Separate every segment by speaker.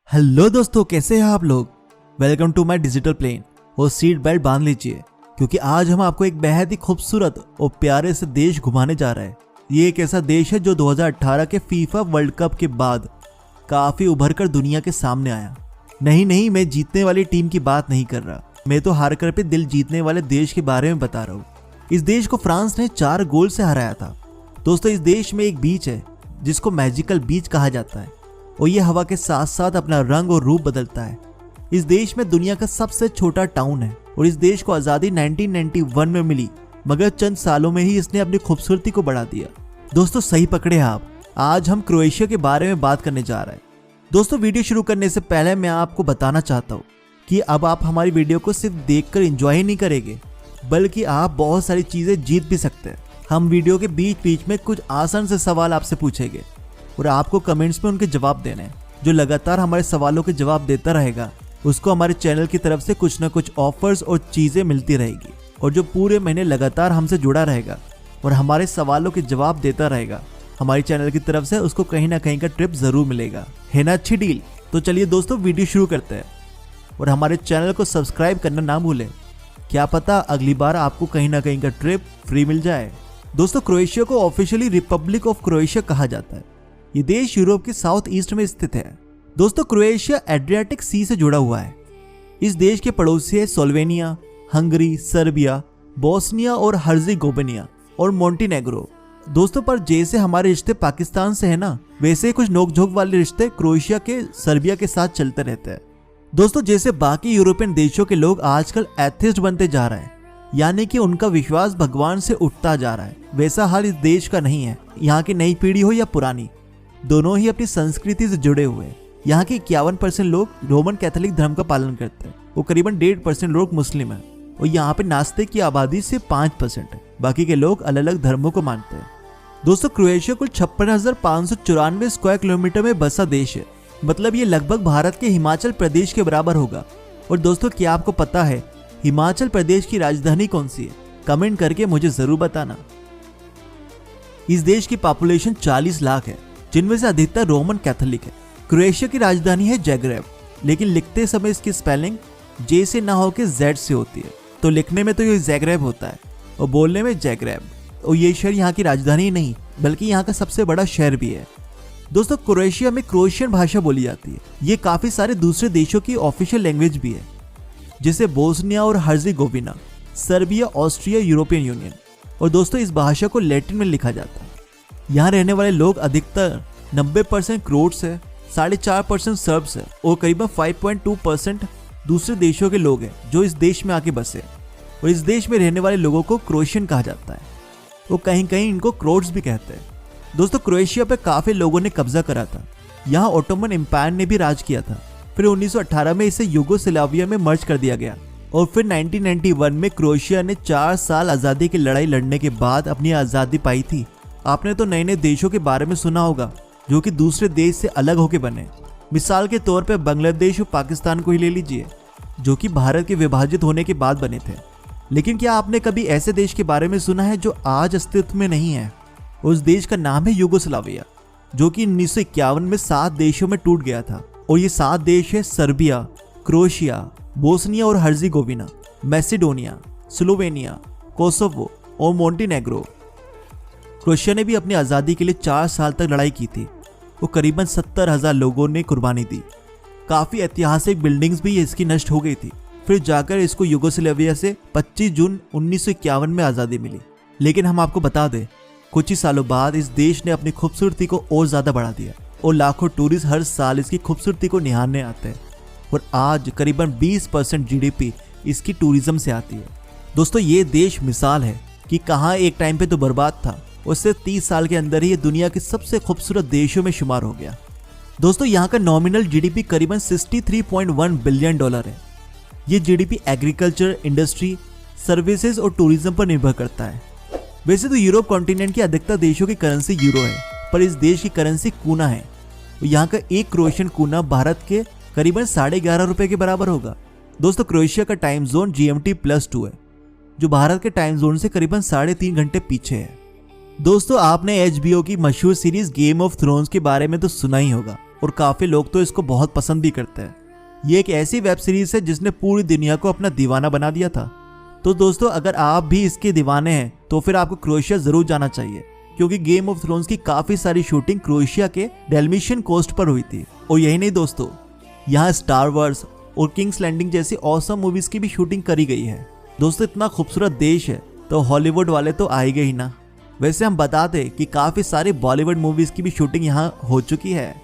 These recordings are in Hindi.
Speaker 1: हेलो दोस्तों, कैसे हैं आप लोग। Welcome to my digital plane. और सीट बेल्ट बांध लीजिए क्योंकि आज हम आपको एक बेहद ही खूबसूरत और प्यारे से देश घुमाने जा रहे हैं। ये एक ऐसा देश है जो 2018 के फीफा वर्ल्ड कप के बाद काफी उभर कर दुनिया के सामने आया। नहीं, मैं जीतने वाली टीम की बात नहीं कर रहा, मैं तो हार कर पे दिल जीतने वाले देश के बारे में बता रहा हूँ। इस देश को फ्रांस ने 4 गोल से हराया था। दोस्तों, इस देश में एक बीच है जिसको मैजिकल बीच कहा जाता है और ये हवा के साथ साथ अपना रंग और रूप बदलता है। इस देश में दुनिया का सबसे छोटा टाउन है और इस देश को आजादी 1991 में मिली, मगर चंद सालों में ही इसने अपनी खूबसूरती को बढ़ा दिया। दोस्तों, सही पकड़े आप, आज हम क्रोएशिया के बारे में बात करने जा रहे हैं। दोस्तों, वीडियो शुरू करने से पहले मैं आपको बताना चाहता हूँ कि अब आप हमारी वीडियो को सिर्फ देखकर एंजॉय ही नहीं करेंगे, बल्कि आप बहुत सारी चीजें जीत भी सकते हैं। हम वीडियो के बीच बीच में कुछ आसान से सवाल आपसे पूछेंगे और आपको कमेंट्स में उनके जवाब देने हैं। जो लगातार हमारे सवालों के जवाब देता रहेगा उसको हमारे चैनल की तरफ से कुछ ना कुछ ऑफर्स और चीजें मिलती रहेगी। और जो पूरे महीने लगातार हमसे जुड़ा रहेगा और हमारे सवालों के जवाब देता रहेगा, हमारी चैनल की तरफ से उसको कहीं ना कहीं का ट्रिप जरूर मिलेगा। है ना अच्छी डील? तो चलिए दोस्तों, वीडियो शुरू करते हैं और हमारे चैनल को सब्सक्राइब करना ना भूलें। क्या पता अगली बार आपको कहीं ना कहीं का ट्रिप फ्री मिल जाए। दोस्तों, क्रोएशिया को ऑफिशियली रिपब्लिक ऑफ क्रोएशिया कहा जाता है। ये देश यूरोप के साउथ ईस्ट में स्थित है। दोस्तों, क्रोएशिया एड्रियाटिक सी से जुड़ा हुआ है। इस देश के पड़ोसी है स्लोवेनिया, हंगरी, सर्बिया, बोस्निया और हर्जेगोविना और मोंटेनेग्रो। दोस्तों, पर जैसे हमारे रिश्ते पाकिस्तान से है ना, वैसे कुछ नोकझोंक वाले रिश्ते क्रोएशिया के सर्बिया के साथ चलते रहते हैं। दोस्तों, जैसे बाकी यूरोपियन देशों के लोग आजकल एथिस्ट बनते जा रहे हैं, यानी कि उनका विश्वास भगवान से उठता जा रहा है, वैसा हाल इस देश का नहीं है। यहाँ की नई पीढ़ी हो या पुरानी, दोनों ही अपनी संस्कृति से जुड़े हुए हैं। यहाँ के 51% लोग रोमन कैथोलिक धर्म का पालन करते हैं और करीबन 1.5% लोग मुस्लिम हैं। और यहाँ पे नास्तिक की आबादी से 5% है। बाकी के लोग अलग अलग धर्मों को मानते हैं। दोस्तों, क्रोएशिया कुल 56,594 स्क्वायर किलोमीटर में बसा देश है। मतलब ये लगभग भारत के हिमाचल प्रदेश के बराबर होगा। और दोस्तों, क्या आपको पता है हिमाचल प्रदेश की राजधानी कौन सी है? कमेंट करके मुझे जरूर बताना। इस देश की पॉपुलेशन 40 लाख है, जिनमें से अधिकतर रोमन कैथोलिक है। क्रोएशिया की राजधानी है जैग्रेब, लेकिन लिखते समय इसकी स्पेलिंग जे से ना होकर जेड से होती है। तो लिखने में तो ये जैग्रेब होता है और बोलने में जैग्रेब। और ये शहर यहाँ की राजधानी नहीं बल्कि यहाँ का सबसे बड़ा शहर भी है। दोस्तों, क्रोएशिया में क्रोएशियन भाषा बोली जाती है। ये काफी सारे दूसरे देशों की ऑफिशियल लैंग्वेज भी है, जैसे बोस्निया और Herzegovina, Serbia, Austria, European union. और दोस्तों, इस भाषा को लैटिन में लिखा जाता है। यहाँ रहने वाले लोग अधिकतर 90% क्रोट्स है, 4.5% सर्ब्स है और करीबन 5.2% दूसरे देशों के लोग हैं जो इस देश में आके बसे। और इस देश में रहने वाले लोगों को क्रोएशियन कहा जाता है और कहीं कहीं इनको क्रोट्स भी कहते हैं। दोस्तों, क्रोएशिया पे काफी लोगों ने कब्जा करा था। यहाँ ओटोमन एम्पायर ने भी राज किया था। फिर 1918 में इसे यूगोस्लाविया में मर्ज कर दिया गया और फिर 1991 में क्रोएशिया ने 4 साल आजादी की लड़ाई लड़ने के बाद अपनी आजादी पाई थी। आपने तो नए नए देशों के बारे में सुना होगा जो कि दूसरे देश से अलग होकर बने। मिसाल के तौर पे बांग्लादेश और पाकिस्तान को ही ले लीजिए, जो कि भारत के विभाजित होने के बाद बने थे। लेकिन क्या आपने कभी ऐसे देश के बारे में सुना है जो आज अस्तित्व में नहीं है? उस देश का नाम है यूगोस्लाविया, जो कि 1951 में 7 देशों में टूट गया था। और ये 7 देश है सर्बिया, क्रोएशिया, बोस्निया और हर्जेगोविना, मैसेडोनिया, स्लोवेनिया, कोसोवो और मोंटेनेग्रो। क्रोएशिया ने भी अपनी आज़ादी के लिए 4 साल तक लड़ाई की थी और करीबन 70,000 लोगों ने कुर्बानी दी। काफ़ी ऐतिहासिक बिल्डिंग्स भी इसकी नष्ट हो गई थी। फिर जाकर इसको यूगोस्लाविया से 25 जून 1951 में आज़ादी मिली। लेकिन हम आपको बता दें, कुछ ही सालों बाद इस देश ने अपनी खूबसूरती को और ज़्यादा बढ़ा दिया और लाखों टूरिस्ट हर साल इसकी खूबसूरती को निहारने आते हैं। और आज करीबन 20% GDP इसकी टूरिज्म से आती है। दोस्तों, ये देश मिसाल है कि कहाँ एक टाइम पे तो बर्बाद था, उससे 30 साल के अंदर ही ये दुनिया के सबसे खूबसूरत देशों में शुमार हो गया। दोस्तों, यहाँ का नॉमिनल GDP करीबन $63.1 बिलियन है। ये GDP एग्रीकल्चर, इंडस्ट्री, सर्विसेज और टूरिज्म पर निर्भर करता है। वैसे तो यूरोप कॉन्टिनेंट के अधिकतर देशों की करेंसी यूरो है, पर इस देश की करेंसी कूना है। यहाँ का एक क्रोएशियन कूना भारत के करीबन 11.5 रुपए के बराबर होगा। दोस्तों, क्रोएशिया का टाइम जोन GMT+2 है, जो भारत के टाइम जोन से करीबन 3.5 घंटे पीछे है। दोस्तों, आपने HBO की मशहूर सीरीज गेम ऑफ थ्रोन्स के बारे में तो सुना ही होगा। और काफी लोग तो इसको बहुत पसंद भी करते हैं। ये एक ऐसी वेब सीरीज है जिसने पूरी दुनिया को अपना दीवाना बना दिया था। तो दोस्तों अगर आप भी इसके दीवाने हैं तो फिर आपको क्रोएशिया जरूर जाना चाहिए, क्योंकि गेम ऑफ थ्रोन्स की काफी सारी शूटिंग क्रोएशिया के डेल्मेशियन कोस्ट पर हुई थी। और यही नहीं दोस्तों, यहाँ स्टार वार्स और किंग्स लैंडिंग जैसी ऑसम मूवीज की भी शूटिंग करी गई है। दोस्तों इतना खूबसूरत देश है तो हॉलीवुड वाले तो आएंगे ही ना। वैसे हम बता दें कि काफी सारी बॉलीवुड मूवीज की भी शूटिंग यहाँ हो चुकी है।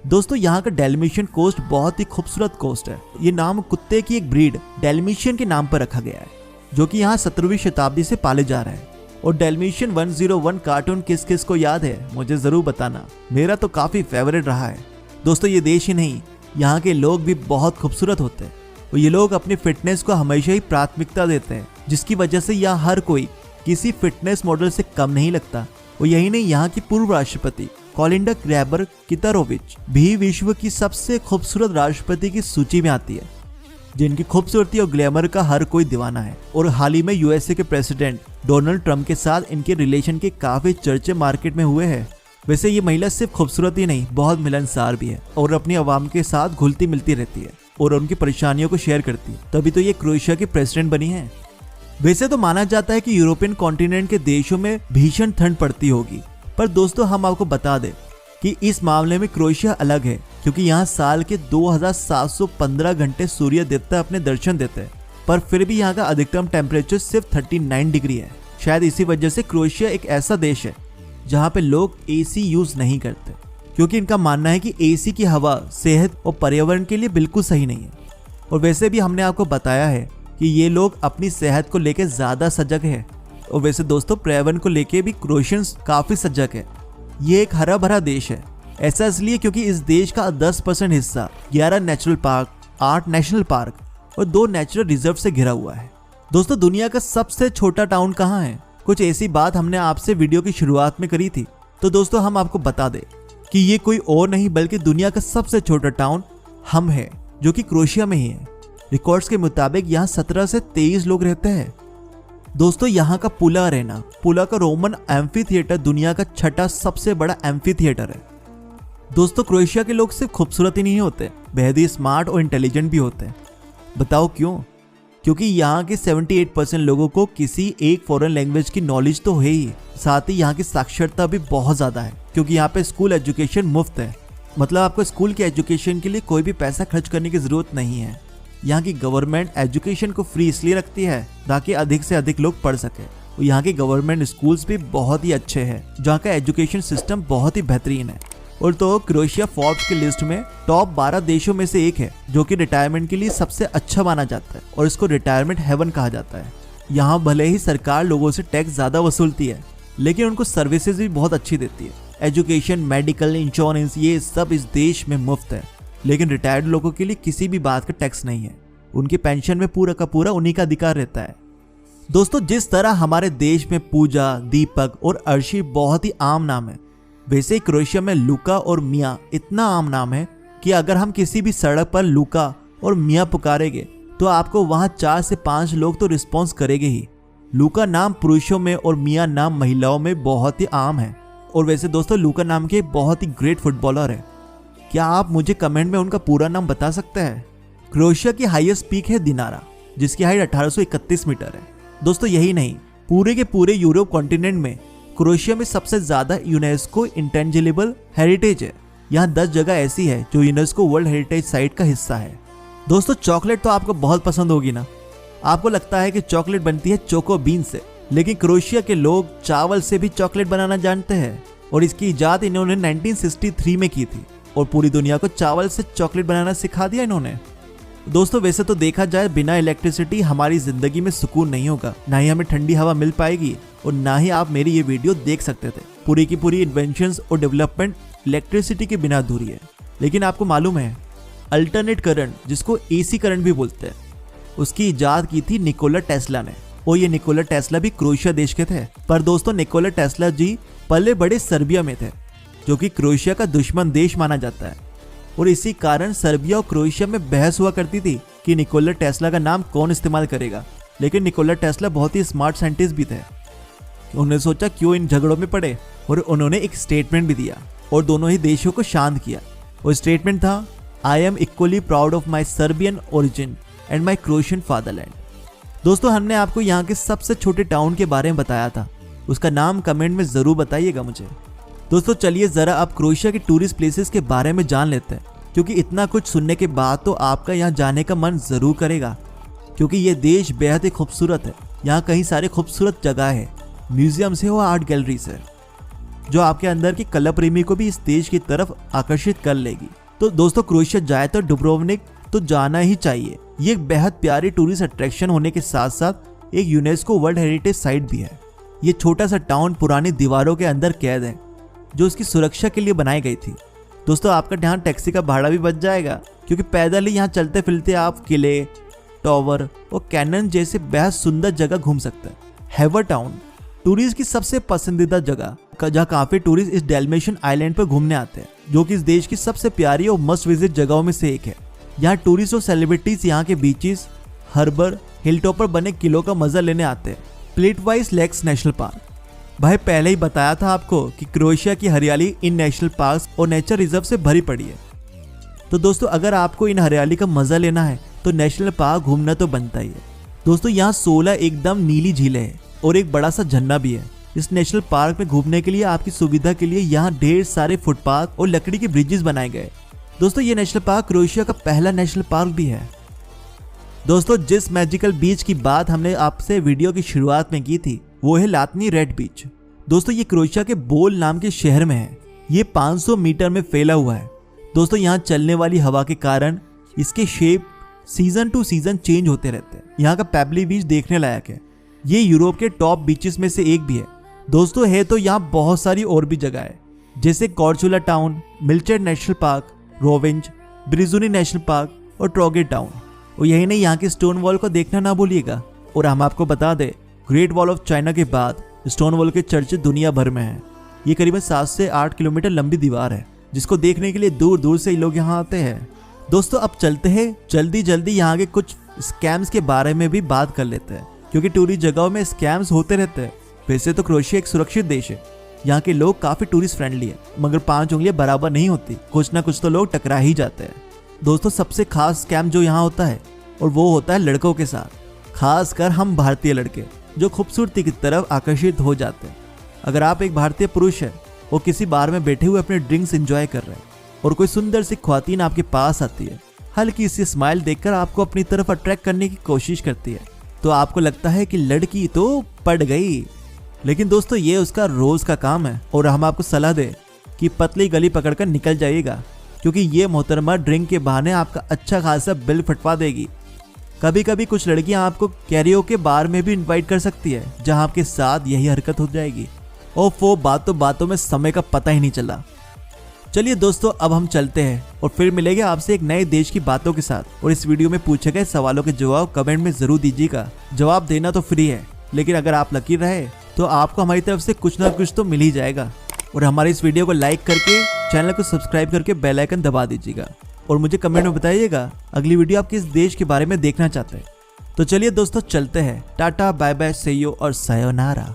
Speaker 1: दोस्तों यहाँ का डेल्मेशियन कोस्ट बहुत ही खूबसूरत कोस्ट है। ये नाम कुत्ते की एक ब्रीड डेल्मेशियन के नाम पर रखा गया है, जो कि यहाँ 17वीं शताब्दी से पाले जा रहे हैं। और डेल्मेशियन 101 कार्टून किस किस को याद है मुझे जरूर बताना, मेरा तो काफी फेवरेट रहा है। दोस्तों ये देश ही नहीं, यहाँ के लोग भी बहुत खूबसूरत होते हैं और ये लोग अपनी फिटनेस को हमेशा ही प्राथमिकता देते हैं, जिसकी वजह से यहाँ हर कोई किसी फिटनेस मॉडल से कम नहीं लगता। और यही नहीं, यहाँ की पूर्व राष्ट्रपति कोलिंडा ग्रैबर कितारोविच भी विश्व की सबसे खूबसूरत राष्ट्रपति की सूची में आती है, जिनकी खूबसूरती और ग्लैमर का हर कोई दीवाना है। और हाल ही में यूएसए के प्रेसिडेंट डोनाल्ड ट्रंप के साथ इनके रिलेशन के काफी चर्चे मार्केट में हुए हैं। वैसे ये महिला सिर्फ खूबसूरत ही नहीं, बहुत मिलनसार भी है और अपनी आवाम के साथ घुलती मिलती रहती है और उनकी परेशानियों को शेयर करती है, तभी तो ये क्रोएशिया की प्रेसिडेंट बनी है। वैसे तो माना जाता है कि यूरोपियन कॉन्टिनेंट के देशों में भीषण ठंड पड़ती होगी, पर दोस्तों हम आपको बता दें कि इस मामले में क्रोएशिया अलग है, क्योंकि यहाँ साल के 2715 घंटे सूर्य देवता अपने दर्शन देते हैं, पर फिर भी यहाँ का अधिकतम टेम्परेचर सिर्फ 39 डिग्री है। शायद इसी वजह से क्रोएशिया एक ऐसा देश है जहाँ पे लोग एसी यूज नहीं करते, क्योंकि इनका मानना है कि एसी की हवा सेहत और पर्यावरण के लिए बिल्कुल सही नहीं है। और वैसे भी हमने आपको बताया है कि ये लोग अपनी सेहत को लेकर ज्यादा सजग है। और वैसे दोस्तों पर्यावरण को लेके भी क्रोएशियंस काफी सजग है। ये एक हरा भरा देश है, ऐसा इसलिए क्योंकि इस देश का 10% हिस्सा 11 नेचुरल पार्क, 8 नेशनल पार्क और 2 नेचुरल रिजर्व से घिरा हुआ है। दोस्तों दुनिया का सबसे छोटा टाउन कहाँ है? कुछ ऐसी बात हमने आपसे वीडियो की शुरुआत में करी थी, तो दोस्तों हम आपको बता दें कि ये कोई और नहीं बल्कि दुनिया का सबसे छोटा टाउन हम है, जो कि क्रोएशिया में ही है। रिकॉर्ड्स के मुताबिक यहाँ 17 से 23 लोग रहते हैं। दोस्तों यहाँ का पुला अरेना, पुला का रोमन एम्फी थिएटर दुनिया का 6ठा सबसे बड़ा एम्फी थिएटर है। दोस्तों क्रोएशिया के लोग सिर्फ खूबसूरत ही नहीं होते, बेहद ही स्मार्ट और इंटेलिजेंट भी होते हैं। बताओ क्यों? क्योंकि यहाँ के 78% लोगों को किसी एक फॉरेन लैंग्वेज की नॉलेज तो है ही, साथ ही यहाँ की साक्षरता भी बहुत ज्यादा है, क्योंकि यहाँ पे स्कूल एजुकेशन मुफ्त है। मतलब आपको स्कूल के एजुकेशन के लिए कोई भी पैसा खर्च करने की जरूरत नहीं है। यहाँ की गवर्नमेंट एजुकेशन को फ्री इसलिए रखती है ताकि अधिक से अधिक लोग पढ़ सके। और यहाँ के गवर्नमेंट स्कूल्स भी बहुत ही अच्छे हैं, जहाँ का एजुकेशन सिस्टम बहुत ही बेहतरीन है। और तो क्रोएशिया फोर्ब्स की लिस्ट में टॉप 12 देशों में से एक है, जो कि रिटायरमेंट के लिए सबसे अच्छा माना जाता है और इसको रिटायरमेंट हेवन कहा जाता है। यहाँ भले ही सरकार लोगों से टैक्स ज्यादा वसूलती है, लेकिन उनको सर्विसेज भी बहुत अच्छी देती है। एजुकेशन, मेडिकल, इंश्योरेंस ये सब इस देश में मुफ्त है। लेकिन रिटायर्ड लोगों के लिए किसी भी बात का टैक्स नहीं है, उनकी पेंशन में पूरा का पूरा उन्हीं का अधिकार रहता है। दोस्तों जिस तरह हमारे देश में पूजा, दीपक और अर्शी बहुत ही आम नाम है, वैसे ही क्रोएशिया में लुका और मिया इतना आम नाम है कि अगर हम किसी भी सड़क पर लुका और मिया पुकारेंगे तो आपको वहां 4 से 5 लोग तो रिस्पॉन्स करेंगे ही। लुका नाम पुरुषों में और मिया नाम महिलाओं में बहुत ही आम है। और वैसे दोस्तों लुका नाम के बहुत ही ग्रेट फुटबॉलर है। क्या आप मुझे कमेंट में उनका पूरा नाम बता सकते हैं? क्रोएशिया की हाईएस्ट पीक है दिनारा, जिसकी हाइट 1831 मीटर है। दोस्तों यही नहीं, पूरे के पूरे यूरोप कॉन्टिनेंट में क्रोएशिया में सबसे ज्यादा यूनेस्को इंटेंजिबल हेरिटेज है। यहाँ 10 जगह ऐसी है जो यूनेस्को वर्ल्ड हेरिटेज साइट का हिस्सा है। दोस्तों चॉकलेट तो आपको बहुत पसंद होगी ना। आपको लगता है कि चॉकलेट बनती है चोको बीन से, लेकिन क्रोएशिया के लोग चावल से भी चॉकलेट बनाना जानते हैं और इसकी इजाद इन्होंने 1963 में की थी और पूरी दुनिया को चावल से चॉकलेट बनाना सिखा दिया इन्होंने। दोस्तों वैसे तो देखा जाए बिना इलेक्ट्रिसिटी हमारी जिंदगी में सुकून नहीं होगा, ना ही हमें ठंडी हवा मिल पाएगी और ना ही आप मेरी ये वीडियो देख सकते थे। पूरी की पूरी इन्वेंशंस और डेवलपमेंट इलेक्ट्रिसिटी के बिना अधूरी है। लेकिन आपको मालूम है अल्टरनेट करंट, जिसको एसी करंट भी बोलते हैं, उसकी इजाद की थी निकोला टेस्ला ने। और ये निकोला टेस्ला भी क्रोएशिया देश के थे। पर दोस्तों निकोला टेस्ला जी पले बड़े सर्बिया में थे, जो कि क्रोएशिया का दुश्मन देश माना जाता है। और इसी कारण सर्बिया और क्रोएशिया में बहस हुआ करती थी कि निकोला टेस्ला का नाम कौन इस्तेमाल करेगा। लेकिन निकोला टेस्ला बहुत ही स्मार्ट साइंटिस्ट भी थे। उन्होंने सोचा क्यों इन झगड़ों में पड़े, और उन्होंने एक स्टेटमेंट भी दिया और दोनों ही देशों को शांत किया। वो स्टेटमेंट था, I am equally proud of my Serbian origin and my Croatian fatherland. दोस्तों हमने आपको यहाँ के सबसे छोटे टाउन के बारे में बताया था, उसका नाम कमेंट में जरूर बताइएगा मुझे। दोस्तों चलिए जरा आप क्रोएशिया के टूरिस्ट प्लेसेस के बारे में जान लेते हैं, क्योंकि इतना कुछ सुनने के बाद तो आपका यहाँ जाने का मन जरूर करेगा, क्योंकि ये देश बेहद ही खूबसूरत है। यहाँ कई सारे खूबसूरत जगह है, म्यूजियम्स है और आर्ट गैलरीज है, जो आपके अंदर की कला प्रेमी को भी इस देश की तरफ आकर्षित कर लेगी। तो दोस्तों क्रोएशिया जाए तो डुब्रोवनिक तो जाना ही चाहिए। ये एक बेहद प्यारी टूरिस्ट अट्रैक्शन होने के साथ साथ एक यूनेस्को वर्ल्ड हेरिटेज साइट भी है। ये छोटा सा टाउन पुरानी दीवारों के अंदर कैद है, जो उसकी सुरक्षा के लिए बनाई गई थी। दोस्तों आपका यहाँ टैक्सी का भाड़ा भी बच जाएगा, क्योंकि पैदल ही यहाँ चलते फिरते आप किले, टावर और कैनन जैसे बेहद सुंदर जगह घूम सकते हैं। हेवर टाउन टूरिस्ट की सबसे पसंदीदा जगह, जहाँ काफी टूरिस्ट इस डेल्मेशियन आइलैंड पर घूमने आते हैं, जो कि इस देश की सबसे प्यारी और मस्ट विजिट जगहों में से एक है। यहाँ टूरिस्ट और सेलिब्रिटीज यहाँ के बीचेस, हार्बर, हिलटॉप पर बने किलों का मजा लेने आते हैं। प्लेटवाइस लेक्स नेशनल पार्क, भाई पहले ही बताया था आपको कि क्रोएशिया की हरियाली इन नेशनल पार्क्स और नेचर रिजर्व से भरी पड़ी है। तो दोस्तों अगर आपको इन हरियाली का मजा लेना है तो नेशनल पार्क घूमना तो बनता ही है। दोस्तों यहाँ 16 एकदम नीली झीलें हैं और एक बड़ा सा झरना भी है। इस नेशनल पार्क में घूमने के लिए आपकी सुविधा के लिए यहाँ ढेर सारे फुटपाथ और लकड़ी के ब्रिजेस बनाए गए। दोस्तों ये नेशनल पार्क क्रोएशिया का पहला नेशनल पार्क भी है। दोस्तों जिस मैजिकल बीच की बात हमने आपसे वीडियो की शुरुआत में की थी, वो है लातनी रेड बीच। दोस्तों ये क्रोएशिया के बोल नाम के शहर में है। ये 500 मीटर में फैला हुआ है। दोस्तों यहाँ चलने वाली हवा के कारण इसके shape season two season change होते रहते हैं। यहाँ का पेबली बीच देखने लायक है। ये यूरोप के टॉप बीचेस में से एक भी है। दोस्तों है तो यहाँ बहुत सारी और भी जगह है, जैसे Korcula town, Mljet National Park, Rovinj, Brijuni National Park और ट्रोगे टाउन। और यही नहीं, यहाँ के स्टोन वॉल को देखना ना भूलिएगा। और हम आपको बता दें, ग्रेट वॉल ऑफ चाइना के बाद स्टोन वॉल के चर्चे दुनिया भर में हैं। ये करीबन 7 से 8 किलोमीटर लंबी दीवार है, जिसको देखने के लिए दूर दूर से लोग यहाँ आते हैं। दोस्तों अब चलते हैं जल्दी यहाँ के कुछ स्कैम्स के बारे में भी बात कर लेते हैं, क्योंकि टूरिस्ट जगहों में स्कैम्स होते रहते हैं। वैसे तो क्रोएशिया एक सुरक्षित देश है, यहाँ के लोग काफी टूरिस्ट फ्रेंडली है, मगर 5 उंगलियां बराबर नहीं होती, कुछ ना कुछ तो लोग टकरा ही जाते हैं। दोस्तों सबसे खास स्कैम जो यहाँ होता है, और वो होता है लड़कों के साथ, खासकर हम भारतीय लड़के जो खूबसूरती की तरफ आकर्षित हो जाते हैं। अगर आप एक भारतीय पुरुष है और किसी बार में बैठे हुए अपने ड्रिंक्स एंजॉय कर रहे हैं और कोई सुंदर सी ख्वातीन आपके पास आती है, हल्की सी स्माइल देखकर आपको अपनी तरफ अट्रैक्ट करने की कोशिश करती है, तो आपको लगता है कि लड़की तो पड़ गई। लेकिन दोस्तों ये उसका रोज का काम है, और हम आपको सलाह दें कि पतली गली पकड़कर निकल जाइएगा, क्योंकि ये मोहतरमा ड्रिंक के बहाने आपका अच्छा खासा बिल फटवा देगी। कभी कभी कुछ लड़कियां आपको कैरियोके बार में भी इनवाइट कर सकती है, जहां आपके साथ यही हरकत हो जाएगी। और वो बातों में समय का पता ही नहीं चला। चलिए दोस्तों अब हम चलते हैं और फिर मिलेंगे आपसे एक नए देश की बातों के साथ। और इस वीडियो में पूछे गए सवालों के जवाब कमेंट में जरूर दीजिएगा। जवाब देना तो फ्री है, लेकिन अगर आप लकी रहे तो आपको हमारी तरफ से कुछ ना कुछ तो मिल ही जाएगा। और हमारे इस वीडियो को लाइक करके, चैनल को सब्सक्राइब करके बेल आइकन दबा दीजिएगा। और मुझे कमेंट में बताइएगा अगली वीडियो आप किस देश के बारे में देखना चाहते हैं। तो चलिए दोस्तों चलते हैं। Tata, bye bye, see you और सायोनारा।